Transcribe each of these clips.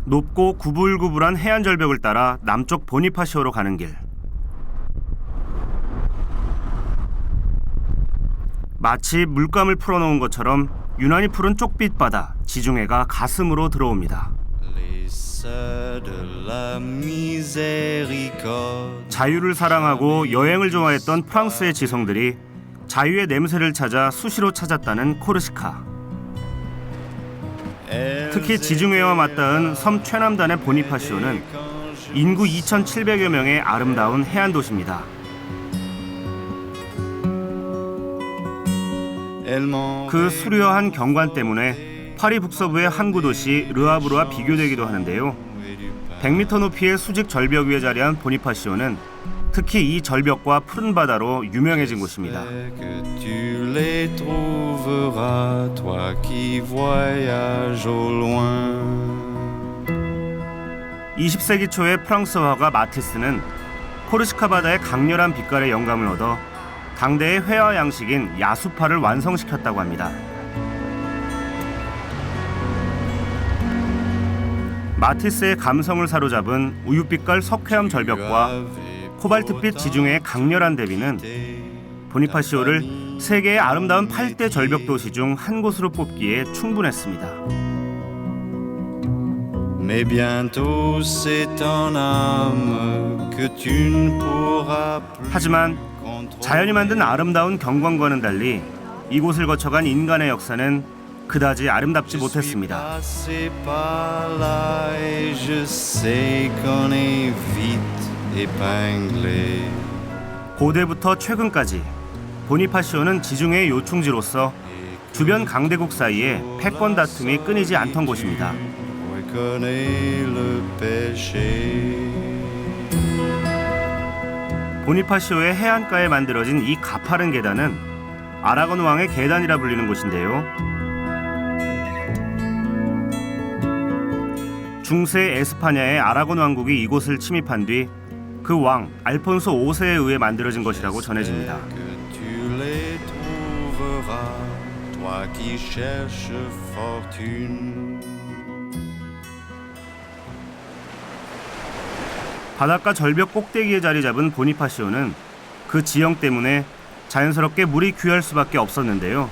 높고 구불구불한 해안 절벽을 따라 남쪽 보니파시오로 가는 길. 마치 물감을 풀어놓은 것처럼 유난히 푸른 쪽빛 바다 지중해가 가슴으로 들어옵니다. 자유를 사랑하고 여행을 좋아했던 프랑스의 지성들이 자유의 냄새를 찾아 수시로 찾았다는 코르시카. 특히 지중해와 맞닿은 섬 최남단의 보니파시오는 인구 2,700여 명의 아름다운 해안 도시입니다. 그 수려한 경관 때문에 파리 북서부의 항구 도시 르하브르와 비교되기도 하는데요. 100m 높이의 수직 절벽 위에 자리한 보니파시오는 특히 이 절벽과 푸른 바다로 유명해진 곳입니다. 20세기 초의 프랑스 화가 마티스는 코르시카 바다의 강렬한 빛깔에 영감을 얻어 당대의 회화 양식인 야수파를 완성시켰다고 합니다. 마티스의 감성을 사로잡은 우윳빛깔 석회암 절벽과 코발트빛 지중해의 강렬한 대비는 보니파시오를 세계의 아름다운 8대 절벽 도시 중 한 곳으로 뽑기에 충분했습니다. 하지만 자연이 만든 아름다운 경관과는 달리 이곳을 거쳐간 인간의 역사는 그다지 아름답지 못했습니다. 고대부터 최근까지 보니파시오는 지중해의 요충지로서 주변 강대국 사이에 패권 다툼이 끊이지 않던 곳입니다. 보니파시오의 해안가에 만들어진 이 가파른 계단은 아라곤 왕의 계단이라 불리는 곳인데요. 중세 에스파냐의 아라곤 왕국이 이곳을 침입한 뒤 그 왕 알폰소 5세에 의해 만들어진 것이라고 전해집니다. 바닷가 절벽 꼭대기에 자리 잡은 보니파시오는 그 지형 때문에 자연스럽게 물이 귀할 수밖에 없었는데요.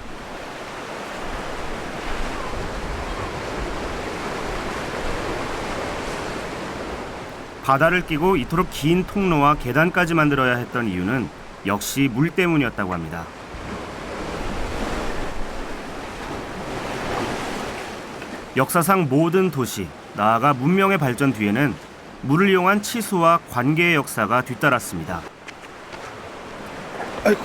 바다를 끼고 이토록 긴 통로와 계단까지 만들어야 했던 이유는 역시 물 때문이었다고 합니다. 역사상 모든 도시, 나아가 문명의 발전 뒤에는 물을 이용한 치수와 관계의 역사가 뒤따랐습니다. 아이고.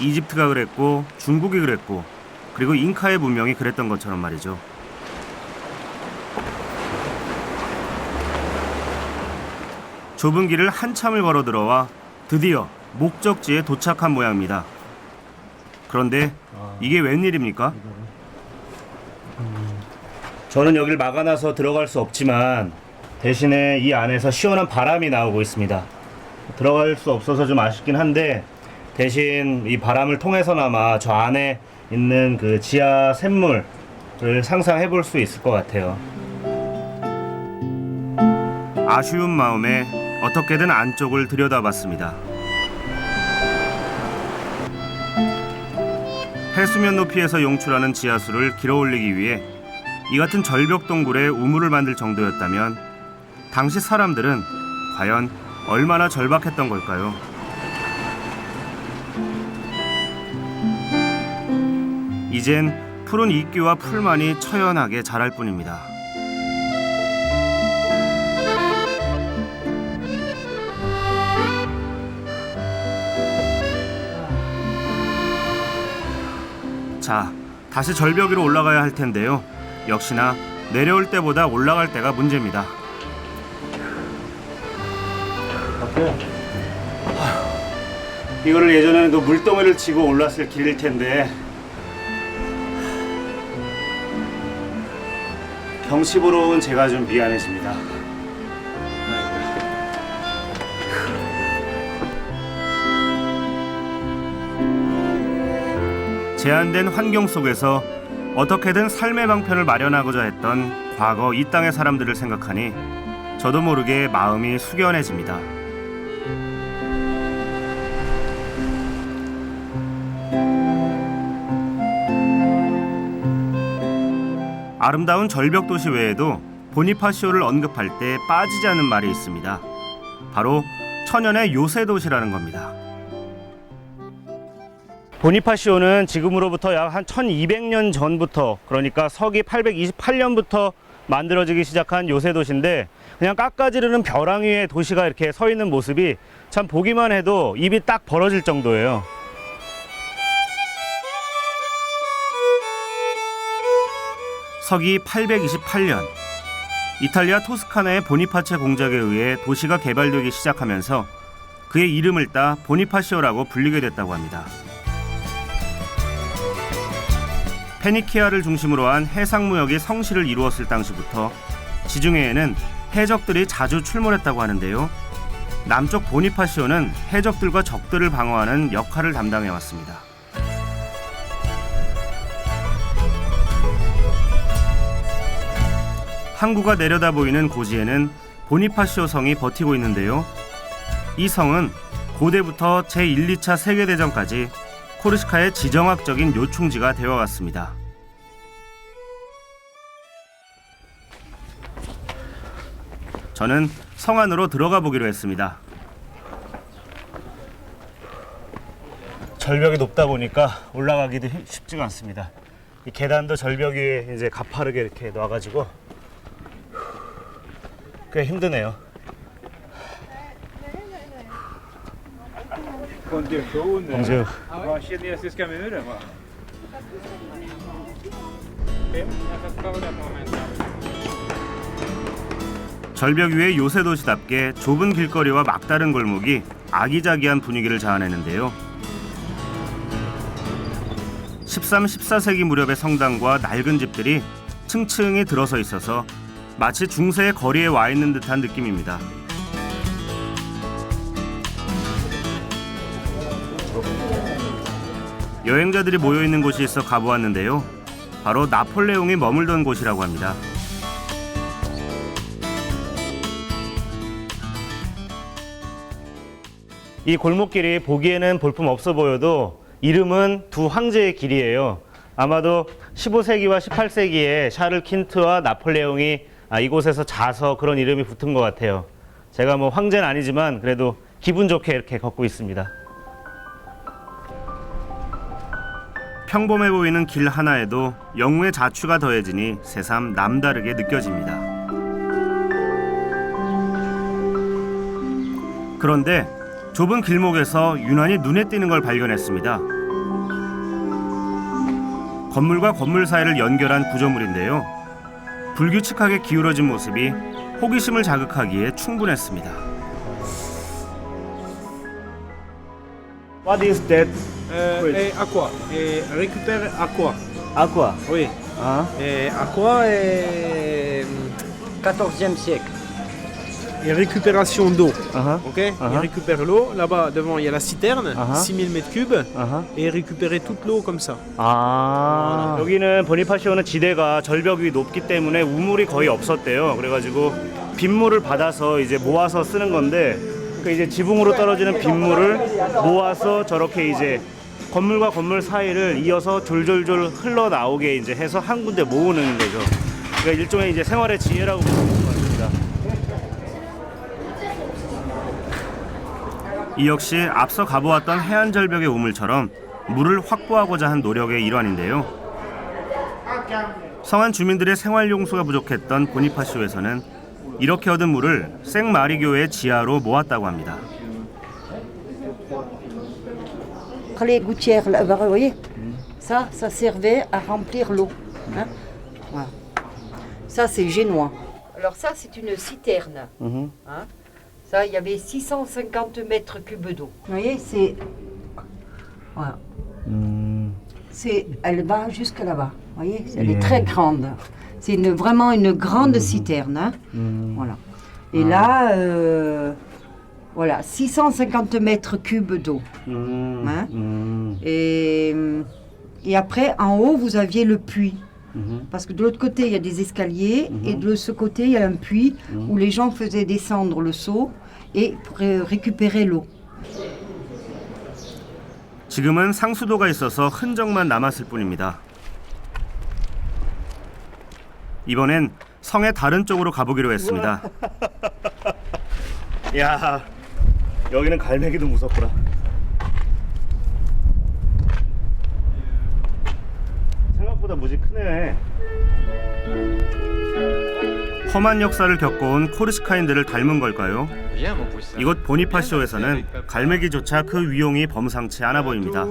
이집트가 그랬고 중국이 그랬고 그리고 잉카의 문명이 그랬던 것처럼 말이죠. 좁은 길을 한참을 걸어 들어와 드디어 목적지에 도착한 모양입니다. 그런데 이게 웬일입니까? 저는 여길 막아놔서 들어갈 수 없지만 대신에 이 안에서 시원한 바람이 나오고 있습니다. 들어갈 수 없어서 좀 아쉽긴 한데 대신 이 바람을 통해서나마 저 안에 있는 그 지하 샘물을 상상해 볼 수 있을 것 같아요. 아쉬운 마음에 어떻게든 안쪽을 들여다봤습니다. 해수면 높이에서 용출하는 지하수를 길어올리기 위해 이 같은 절벽 동굴에 우물을 만들 정도였다면 당시 사람들은 과연 얼마나 절박했던 걸까요? 이젠 푸른 이끼와 풀만이 처연하게 자랄 뿐입니다. 자, 다시 절벽 위로 올라가야 할 텐데요. 역시나 내려올 때보다 올라갈 때가 문제입니다. 이거를 예전에는 그 물덩이를 치고 올랐을 길일 텐데 경치 보러 온 제가 좀 미안해집니다. 제한된 환경 속에서 어떻게든 삶의 방편을 마련하고자 했던 과거 이 땅의 사람들을 생각하니 저도 모르게 마음이 숙연해집니다. 아름다운 절벽 도시 외에도 보니파시오를 언급할 때 빠지지 않는 말이 있습니다. 바로 천연의 요새 도시라는 겁니다. 보니파시오는 지금으로부터 약 한 1200년 전부터, 그러니까 서기 828년부터 만들어지기 시작한 요새 도시인데, 그냥 깎아지르는 벼랑 위에 도시가 이렇게 서 있는 모습이 참 보기만 해도 입이 딱 벌어질 정도예요. 서기 828년, 이탈리아 토스카나의 보니파체 공작에 의해 도시가 개발되기 시작하면서 그의 이름을 따 보니파시오라고 불리게 됐다고 합니다. 페니키아를 중심으로 한 해상무역이 성실을 이루었을 당시부터 지중해에는 해적들이 자주 출몰했다고 하는데요. 남쪽 보니파시오는 해적들과 적들을 방어하는 역할을 담당해왔습니다. 항구가 내려다 보이는 고지에는 보니파시오 성이 버티고 있는데요. 이 성은 고대부터 제1, 2차 세계대전까지 코르시카의 지정학적인 요충지가 되어왔습니다. 저는 성 안으로 들어가 보기로 했습니다. 절벽이 높다 보니까 올라가기도 쉽지가 않습니다. 이 계단도 절벽 위에 이제 가파르게 이렇게 놔가지고 꽤 힘드네요. Bonjour. 절벽 위의 요새 도시답게 좁은 길거리와 막다른 골목이 아기자기한 분위기를 자아내는데요. 13, 14세기 무렵의 성당과 낡은 집들이 층층이 들어서 있어서 마치 중세의 거리에 와 있는 듯한 느낌입니다. 여행자들이 모여있는 곳이 있어 가보았는데요. 바로 나폴레옹이 머물던 곳이라고 합니다. 이 골목길이 보기에는 볼품 없어 보여도 이름은 두 황제의 길이에요. 아마도 15세기와 18세기에 샤를 킨트와 나폴레옹이 이곳에서 자서 그런 이름이 붙은 것 같아요. 제가 뭐 황제는 아니지만 그래도 기분 좋게 이렇게 걷고 있습니다. 평범해 보이는 길 하나에도 영웅의 자취가 더해지니 새삼 남다르게 느껴집니다. 그런데 좁은 길목에서 유난히 눈에 띄는 걸 발견했습니다. 건물과 건물 사이를 연결한 구조물인데요. 불규칙하게 기울어진 모습이 호기심을 자극하기에 충분했습니다. What is that? Aqua. Récupère aqua. Aqua. Oui. Aqua est 14e siècle. Et récupération d'eau. Ok. Il récupère l'eau. Là-bas, devant, il y a la citerne, 6000 mètres cubes. Et récupérer toute l'eau comme ça. 여기는 보니파시오는 지대가 절벽 위 높기 때문에 우물이 거의 없었대요. 그래가지고 빗물을 받아서 이제 모아서 쓰는 건데, 그 이제 지붕으로 떨어지는 빗물을 모아서 저렇게 이제 건물과 건물 사이를 이어서 졸졸졸 흘러나오게 이제 해서 한 군데 모으는 거죠. 그러니까 일종의 이제 생활의 지혜라고 보는 것 같습니다. 이 역시 앞서 가보았던 해안 절벽의 우물처럼 물을 확보하고자 한 노력의 일환인데요. 성안 주민들의 생활 용수가 부족했던 보니파시오에서는 이렇게 얻은 물을 생마리교의 지하로 모았다고 합니다. Les gouttières, là, vous voyez, ça servait à remplir l'eau. Hein? Voilà. Ça, c'est génois. Alors ça, c'est une citerne. Hein? Ça, il y avait 650 mètres cubes d'eau. Vous voyez, c'est... Voilà. Elle va jusque là-bas. Vous voyez, elle est très grande. C'est vraiment une grande citerne. Hein? Voilà. Et là... voilà, 650 mètres cubes d'eau. Hein? Et après, en haut, vous aviez le puits. Parce que de l'autre côté, il y a des escaliers et de ce côté, il y a un puits où les gens faisaient descendre le seau et pour récupérer l'eau. 지금은 상수도가 있어서 흔적만 남았을 뿐입니다. 이번엔 성의 다른 쪽으로 가보기로 했습니다. 야, 여기는 갈매기도 무섭구나. 생각보다 무지 크네. 험한 역사를 겪어온 코르시카인들을 닮은 걸까요? 이곳 보니파시오에서는 갈매기조차 그 위용이 범상치 않아 보입니다.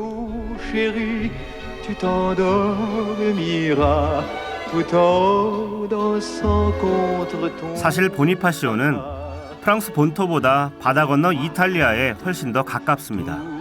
사실 보니파시오는 프랑스 본토보다 바다 건너 이탈리아에 훨씬 더 가깝습니다.